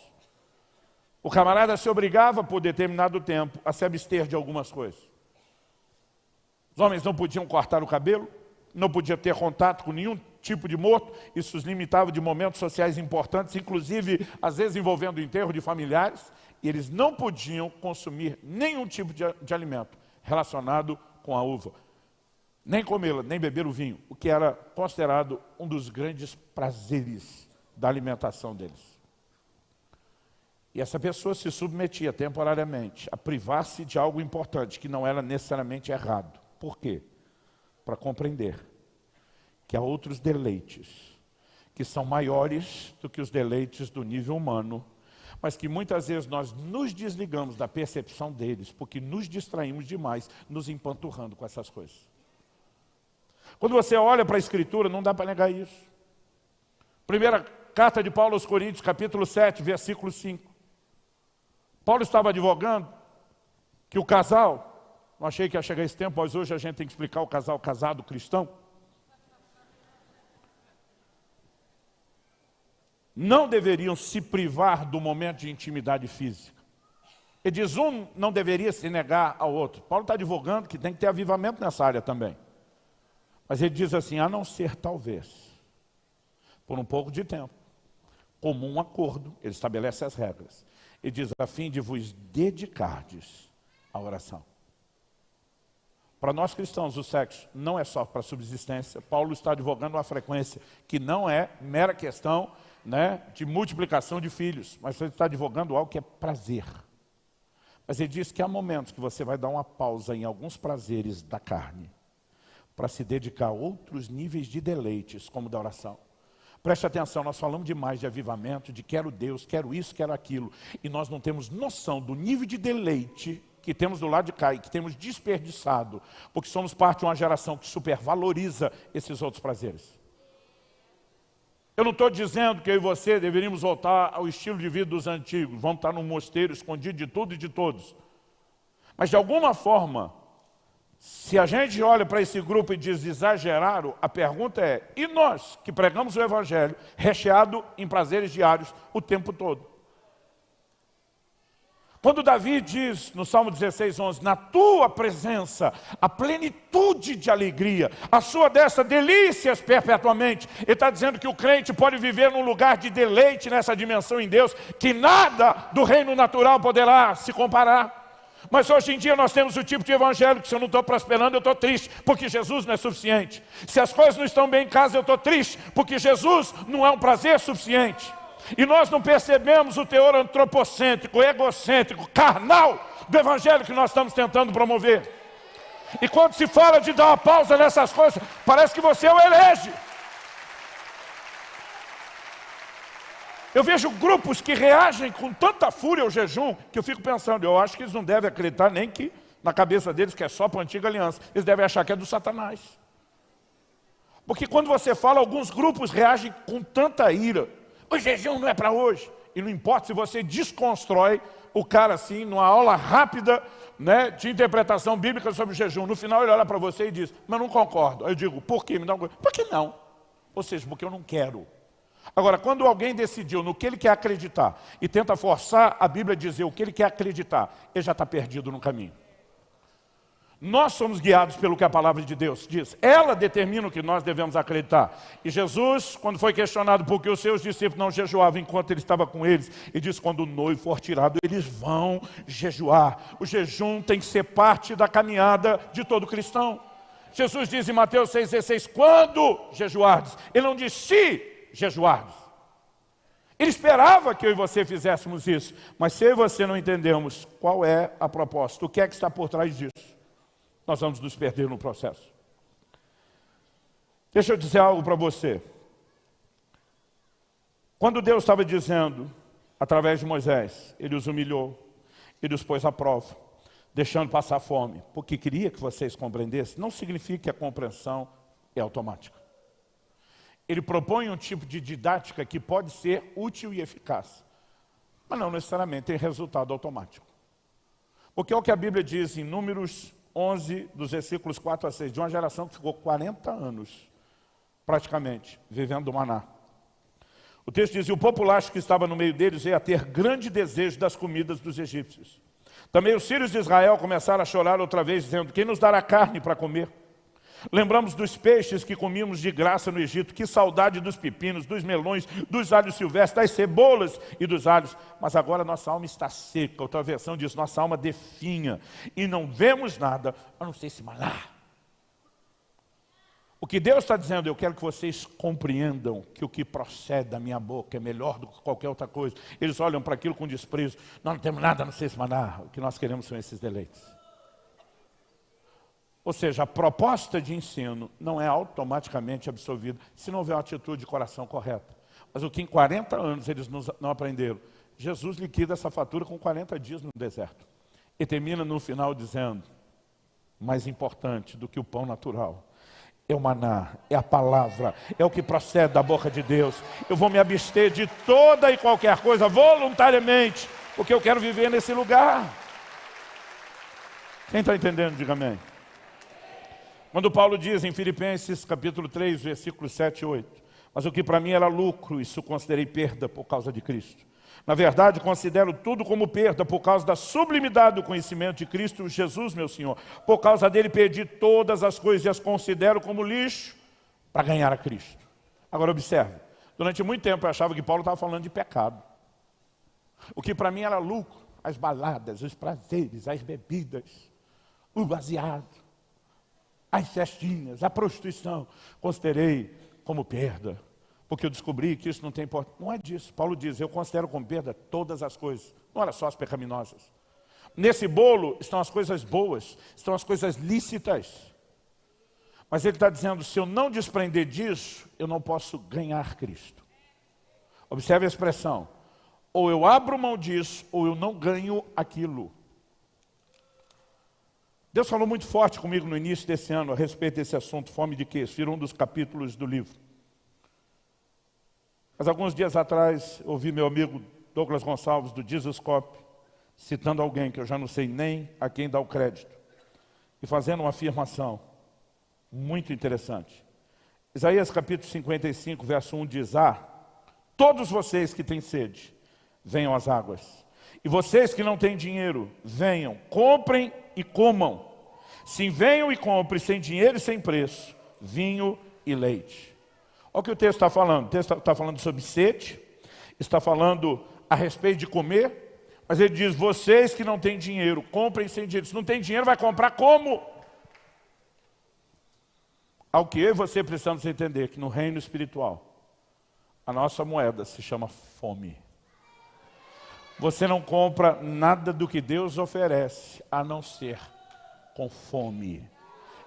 O camarada se obrigava por determinado tempo a se abster de algumas coisas. Os homens não podiam cortar o cabelo, não podia ter contato com nenhum tipo de morto, isso os limitava de momentos sociais importantes, inclusive, às vezes envolvendo o enterro de familiares, e eles não podiam consumir nenhum tipo de alimento relacionado com a uva, nem comê-la, nem beber o vinho, o que era considerado um dos grandes prazeres da alimentação deles. E essa pessoa se submetia temporariamente a privar-se de algo importante, que não era necessariamente errado. Por quê? Para compreender que há outros deleites que são maiores do que os deleites do nível humano, mas que muitas vezes nós nos desligamos da percepção deles, porque nos distraímos demais, nos empanturrando com essas coisas. Quando você olha para a Escritura, não dá para negar isso. Primeira carta de Paulo aos Coríntios, capítulo 7, versículo 5. Paulo estava advogando que o casal, não achei que ia chegar esse tempo, mas hoje a gente tem que explicar o casal casado cristão, não deveriam se privar do momento de intimidade física. Ele diz, um não deveria se negar ao outro. Paulo está advogando que tem que ter avivamento nessa área também. Mas ele diz assim, a não ser talvez, por um pouco de tempo, comum acordo, ele estabelece as regras. Ele diz, a fim de vos dedicardes à oração. Para nós cristãos, o sexo não é só para subsistência. Paulo está advogando uma frequência que não é mera questão, né, de multiplicação de filhos, mas ele está advogando algo que é prazer. Mas ele diz que há momentos que você vai dar uma pausa em alguns prazeres da carne para se dedicar a outros níveis de deleites, como da oração. Preste atenção, nós falamos demais de avivamento, de quero Deus, quero isso, quero aquilo, e nós não temos noção do nível de deleite que temos do lado de cá e que temos desperdiçado, porque somos parte de uma geração que supervaloriza esses outros prazeres. Eu não estou dizendo que eu e você deveríamos voltar ao estilo de vida dos antigos, vamos estar num mosteiro escondido de tudo e de todos. Mas de alguma forma, se a gente olha para esse grupo e diz exageraram, a pergunta é, e nós que pregamos o Evangelho, recheado em prazeres diários o tempo todo? Quando Davi diz no Salmo 16, 11, na tua presença, a plenitude de alegria, a sua destra delícias perpetuamente, ele está dizendo que o crente pode viver num lugar de deleite nessa dimensão em Deus, que nada do reino natural poderá se comparar. Mas hoje em dia nós temos o tipo de evangelho que se eu não estou prosperando, eu estou triste, porque Jesus não é suficiente. Se as coisas não estão bem em casa, eu estou triste, porque Jesus não é um prazer suficiente. E nós não percebemos o teor antropocêntrico, egocêntrico, carnal do evangelho que nós estamos tentando promover. E quando se fala de dar uma pausa nessas coisas, parece que você é o herege. Eu vejo grupos que reagem com tanta fúria ao jejum, que eu fico pensando, eu acho que eles não devem acreditar nem que na cabeça deles que é só para a antiga aliança. Eles devem achar que é do Satanás. Porque quando você fala, alguns grupos reagem com tanta ira. O jejum não é para hoje. E não importa se você desconstrói o cara assim, numa aula rápida, né, de interpretação bíblica sobre o jejum. No final ele olha para você e diz, mas não concordo. Aí eu digo, por quê? Me dá uma coisa. Por que não? Ou seja, porque eu não quero. Agora, quando alguém decidiu no que ele quer acreditar e tenta forçar a Bíblia a dizer o que ele quer acreditar, ele já está perdido no caminho. Nós somos guiados pelo que a palavra de Deus diz. Ela determina o que nós devemos acreditar. E Jesus, quando foi questionado por que os seus discípulos não jejuavam enquanto ele estava com eles, ele disse, quando o noivo for tirado, eles vão jejuar. O jejum tem que ser parte da caminhada de todo cristão. Jesus diz em Mateus 6,16, quando jejuardes? Ele não diz se jejuardes. Ele esperava que eu e você fizéssemos isso. Mas se eu e você não entendemos qual é a proposta, o que é que está por trás disso, nós vamos nos perder no processo. Deixa eu dizer algo para você. Quando Deus estava dizendo, através de Moisés, ele os humilhou, ele os pôs à prova, deixando passar fome, porque queria que vocês compreendessem, não significa que a compreensão é automática. Ele propõe um tipo de didática que pode ser útil e eficaz, mas não necessariamente tem resultado automático. Porque é o que a Bíblia diz em Números 11, dos versículos 4 a 6, de uma geração que ficou 40 anos, praticamente, vivendo do maná. O texto diz, e o populacho que estava no meio deles veio a ter grande desejo das comidas dos egípcios. Também os filhos de Israel começaram a chorar outra vez, dizendo, quem nos dará carne para comer? Lembramos dos peixes que comíamos de graça no Egito. Que saudade dos pepinos, dos melões, dos alhos silvestres, das cebolas e dos alhos. Mas agora nossa alma está seca. Outra versão diz, nossa alma definha. E não vemos nada, a não ser esse maná. O que Deus está dizendo, eu quero que vocês compreendam que o que procede da minha boca é melhor do que qualquer outra coisa. Eles olham para aquilo com desprezo. Nós não temos nada a não ser esse maná. O que nós queremos são esses deleites. Ou seja, a proposta de ensino não é automaticamente absorvida se não houver uma atitude de coração correta. Mas o que em 40 anos eles não aprenderam, Jesus liquida essa fatura com 40 dias no deserto. E termina no final dizendo, mais importante do que o pão natural, é o maná, é a palavra, é o que procede da boca de Deus. Eu vou me abster de toda e qualquer coisa voluntariamente, porque eu quero viver nesse lugar. Quem está entendendo, diga amém. Quando Paulo diz em Filipenses capítulo 3, versículos 7 e 8, mas o que para mim era lucro, isso considerei perda por causa de Cristo. Na verdade, considero tudo como perda por causa da sublimidade do conhecimento de Cristo Jesus, meu Senhor. Por causa dele perdi todas as coisas e as considero como lixo para ganhar a Cristo. Agora observe, durante muito tempo eu achava que Paulo estava falando de pecado. O que para mim era lucro, as baladas, os prazeres, as bebidas, o baseado, as festinhas, a prostituição, considerei como perda. Porque eu descobri que isso não tem importância. Não é disso. Paulo diz, eu considero como perda todas as coisas. Não era só as pecaminosas. Nesse bolo estão as coisas boas, estão as coisas lícitas. Mas ele está dizendo, se eu não desprender disso, eu não posso ganhar Cristo. Observe a expressão. Ou eu abro mão disso, ou eu não ganho aquilo. Deus falou muito forte comigo no início desse ano a respeito desse assunto, fome de quê? Virou um dos capítulos do livro. Mas alguns dias atrás, ouvi meu amigo Douglas Gonçalves, do Jesus Cop, citando alguém que eu já não sei nem a quem dar o crédito, e fazendo uma afirmação muito interessante. Isaías capítulo 55, verso 1 diz, todos vocês que têm sede, venham às águas. E vocês que não têm dinheiro, venham, comprem e comam. Sim, venham e comprem, sem dinheiro e sem preço, vinho e leite. Olha o que o texto está falando. O texto está falando sobre sede, está falando a respeito de comer, mas ele diz, vocês que não têm dinheiro, comprem sem dinheiro. Se não tem dinheiro, vai comprar como? Ao que eu e você precisamos entender que no reino espiritual, a nossa moeda se chama fome. Você não compra nada do que Deus oferece, a não ser com fome.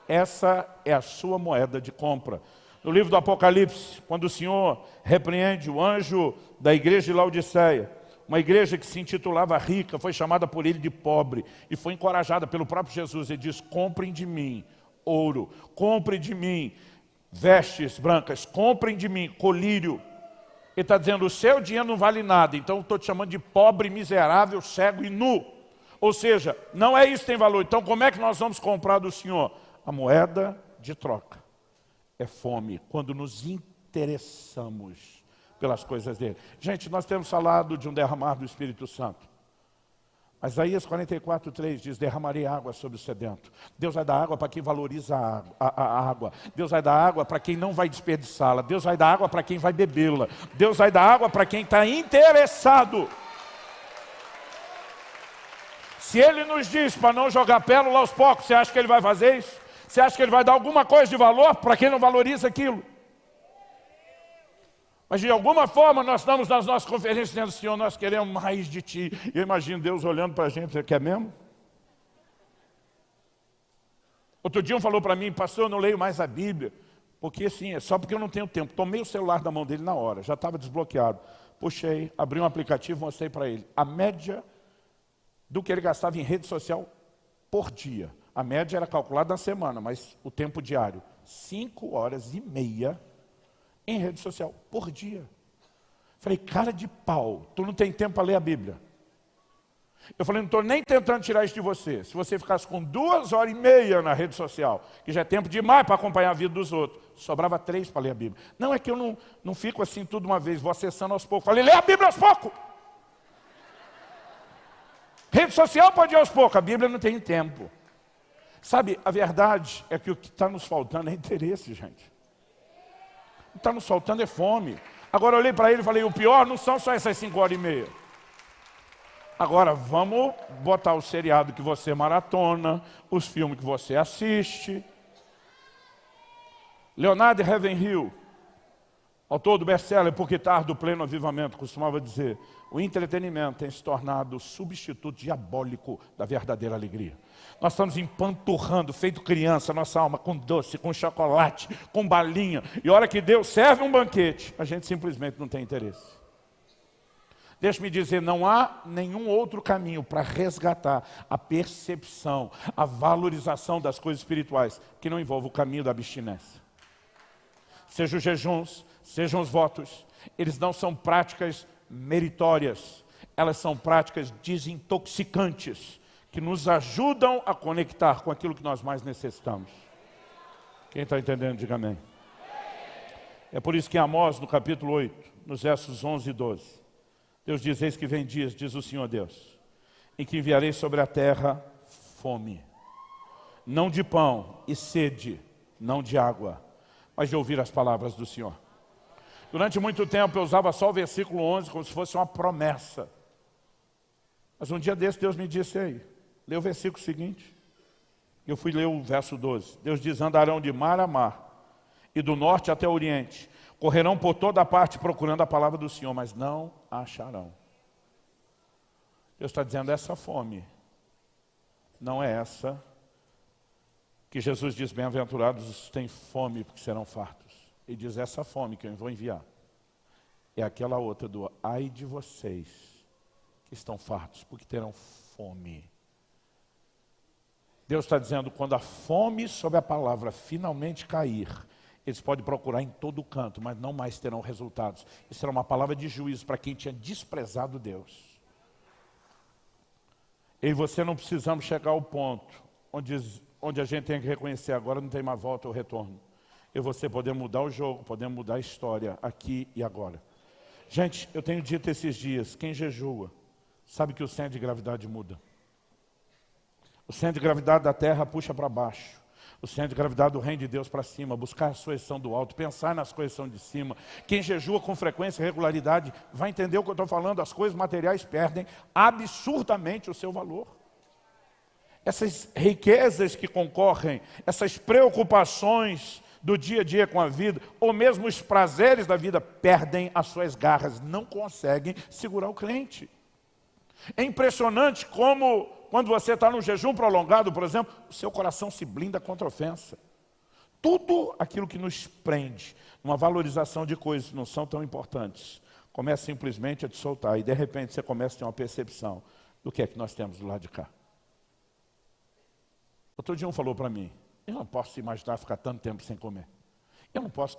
Essa é a sua moeda de compra. No livro do Apocalipse, quando o Senhor repreende o anjo da igreja de Laodiceia, uma igreja que se intitulava rica, foi chamada por ele de pobre, e foi encorajada pelo próprio Jesus. Ele diz, comprem de mim ouro, comprem de mim vestes brancas, comprem de mim colírio. Ele está dizendo, o seu dinheiro não vale nada, então eu estou te chamando de pobre, miserável, cego e nu. Ou seja, não é isso que tem valor. Então como é que nós vamos comprar do Senhor? A moeda de troca é fome, quando nos interessamos pelas coisas dele. Gente, nós temos falado de um derramar do Espírito Santo. Mas Isaías 44:3 diz, derramarei água sobre o sedento. Deus vai dar água para quem valoriza a água. Deus vai dar água para quem não vai desperdiçá-la. Deus vai dar água para quem vai bebê-la. Deus vai dar água para quem está interessado. Se ele nos diz para não jogar pérola aos poucos, você acha que ele vai fazer isso? Você acha que ele vai dar alguma coisa de valor para quem não valoriza aquilo? Mas de alguma forma nós estamos nas nossas conferências dizendo, Senhor, nós queremos mais de Ti. E eu imagino Deus olhando para a gente, você quer mesmo? Outro dia um falou para mim, pastor, eu não leio mais a Bíblia, porque assim, é só porque eu não tenho tempo. Tomei o celular da mão dele na hora, já estava desbloqueado. Puxei, abri um aplicativo, mostrei para ele. A média do que ele gastava em rede social por dia. A média era calculada na semana, mas o tempo diário, 5 horas e meia em rede social, por dia. Falei, cara de pau, tu não tem tempo para ler a Bíblia. Eu falei, não estou nem tentando tirar isso de você. Se você ficasse com 2 horas e meia na rede social, que já é tempo demais para acompanhar a vida dos outros, sobrava 3 para ler a Bíblia. Não, é que eu não fico assim tudo uma vez, vou acessando aos poucos. Falei, lê a Bíblia aos poucos. Rede social pode ir aos poucos, a Bíblia não tem tempo. Sabe, a verdade é que o que está nos faltando é interesse, gente. O que está nos faltando é fome. Agora eu olhei para ele e falei, o pior não são só essas 5h30. Agora vamos botar o seriado que você maratona, os filmes que você assiste. Leonardo Ravenhill, autor do best-seller Por que Tarde, do Pleno Avivamento, costumava dizer, o entretenimento tem se tornado o substituto diabólico da verdadeira alegria. Nós estamos empanturrando, feito criança, nossa alma com doce, com chocolate, com balinha. E a hora que Deus serve um banquete, a gente simplesmente não tem interesse. Deixe-me dizer, não há nenhum outro caminho para resgatar a percepção, a valorização das coisas espirituais, que não envolva o caminho da abstinência. Sejam os jejuns, sejam os votos, eles não são práticas meritórias, elas são práticas desintoxicantes, que nos ajudam a conectar com aquilo que nós mais necessitamos. Quem está entendendo, diga amém. É por isso que em Amós, no capítulo 8, nos versos 11 e 12, Deus diz, eis que vem dias, diz o Senhor Deus, em que enviarei sobre a terra fome, não de pão e sede, não de água, mas de ouvir as palavras do Senhor. Durante muito tempo eu usava só o versículo 11 como se fosse uma promessa. Mas um dia desse Deus me disse, aí, lê o versículo seguinte. Eu fui ler o verso 12. Deus diz, andarão de mar a mar, e do norte até o oriente, correrão por toda a parte procurando a palavra do Senhor, mas não a acharão. Deus está dizendo, essa fome não é essa que Jesus diz, bem-aventurados os que têm fome, porque serão fartos. Ele diz, essa fome que eu vou enviar é aquela outra do ai de vocês que estão fartos, porque terão fome. Deus está dizendo, quando a fome sobre a palavra finalmente cair, eles podem procurar em todo canto, mas não mais terão resultados. Isso será uma palavra de juízo para quem tinha desprezado Deus. Eu e você não precisamos chegar ao ponto onde a gente tem que reconhecer, agora não tem mais volta ou retorno. Eu e você podemos mudar o jogo, podemos mudar a história, aqui e agora. Gente, eu tenho dito esses dias, quem jejua, sabe que o centro de gravidade muda. O centro de gravidade da terra puxa para baixo. O centro de gravidade do reino de Deus para cima, buscar a sujeção do alto, pensar nas coisas que são de cima. Quem jejua com frequência e regularidade vai entender o que eu estou falando, as coisas materiais perdem absurdamente o seu valor. Essas riquezas que concorrem, essas preocupações do dia a dia com a vida, ou mesmo os prazeres da vida, perdem as suas garras, não conseguem segurar o crente. É impressionante como, quando você está num jejum prolongado, por exemplo, o seu coração se blinda contra a ofensa. Tudo aquilo que nos prende, uma valorização de coisas que não são tão importantes, começa simplesmente a te soltar, e de repente você começa a ter uma percepção do que é que nós temos do lado de cá. Outro dia um falou para mim, eu não posso imaginar ficar tanto tempo sem comer. Eu não posso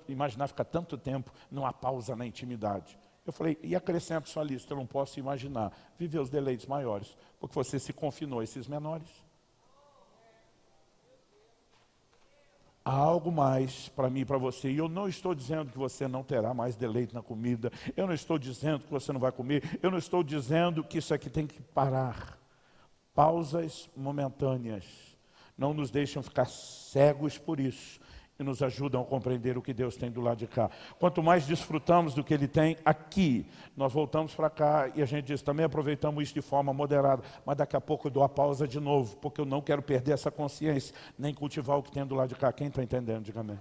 imaginar ficar tanto tempo numa pausa na intimidade. Eu falei, e acrescento sua lista, eu não posso imaginar viver os deleites maiores, porque você se confinou a esses menores. Há algo mais para mim e para você, e eu não estou dizendo que você não terá mais deleite na comida, eu não estou dizendo que você não vai comer, eu não estou dizendo que isso aqui tem que parar. Pausas momentâneas não nos deixam ficar cegos por isso e nos ajudam a compreender o que Deus tem do lado de cá. Quanto mais desfrutamos do que Ele tem aqui, nós voltamos para cá e a gente diz, também aproveitamos isso de forma moderada, mas daqui a pouco eu dou a pausa de novo, porque eu não quero perder essa consciência, nem cultivar o que tem do lado de cá. Quem está entendendo, diga amém.